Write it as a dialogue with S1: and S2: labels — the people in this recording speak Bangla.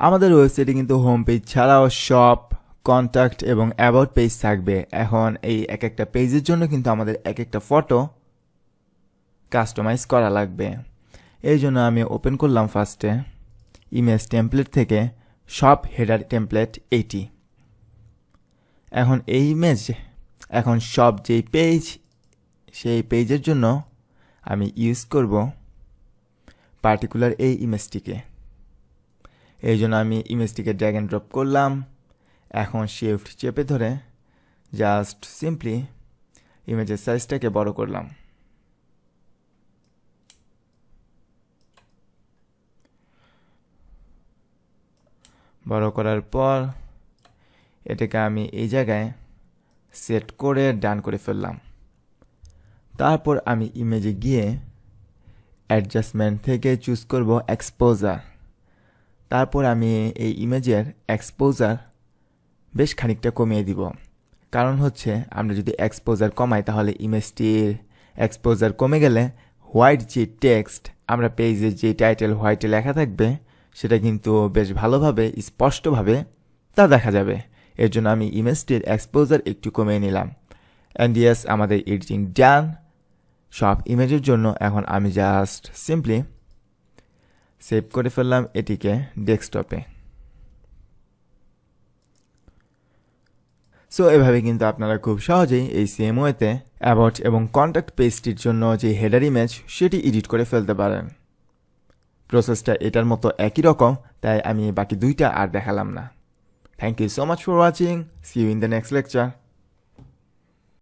S1: আমাদের ওয়েবসাইটে কিন্তু হোম পেজ ছাড়াও শপ, কন্ট্যাক্ট এবং অ্যাবাউট পেজ থাকবে। এখন এই এক একটা পেজের জন্য কিন্তু আমাদের এক একটা ফটো কাস্টমাইজ করা লাগবে। এই জন্য আমি ওপেন করলাম ফার্স্টে ইমেজ টেমপ্লেট থেকে শপ হেডার টেমপ্লেট 80। এখন এই ইমেজ, এখন শপ যেই পেজ, সেই পেজের জন্য আমি ইউজ করব পার্টিকুলার এই ইমেজটিকে। এই জন্য আমি ইমেজটিকে ড্র্যাগ অ্যান্ড ড্রপ করলাম। এখন শিফট চেপে ধরে জাস্ট সিম্পলি ইমেজের সাইজটাকে বড় করলাম। বড় করার পর এটাকে আমি এই জায়গায় সেট করে ডান করে ফেললাম। তারপর আমি ইমেজে গিয়ে অ্যাডজাস্টমেন্ট থেকে চুজ করব এক্সপোজার। তারপর আমি এই ইমেজের এক্সপোজার বেশ খানিকটা কমিয়ে দিব। কারণ হচ্ছে আমরা যদি এক্সপোজার কমাই তাহলে ইমেজটির এক্সপোজার কমে গেলে হোয়াইট যে টেক্সট, আমরা পেজের যে টাইটেল হোয়াইটে লেখা থাকবে সেটা কিন্তু বেশ ভালোভাবে স্পষ্টভাবে তা দেখা যাবে। এর জন্য আমি ইমেজটির এক্সপোজার একটু কমিয়ে নিলাম। অ্যান্ড ইয়েস, আমাদের এডিটিং ডান সব ইমেজের জন্য। এখন আমি জাস্ট সিম্পলি সেভ করে ফেললাম এটিকে ডেস্কটপে। সো এভাবে কিন্তু আপনারা খুব সহজেই এই CMYতে অ্যাবাউট এবং কন্ট্যাক্ট পেজটির জন্য যে হেডার ইমেজ সেটি এডিট করে ফেলতে পারেন। প্রসেসটা এটার মতো একই রকম, তাই আমি বাকি দুইটা আর দেখালাম না। Thank you so much for watching. See you in the next lecture.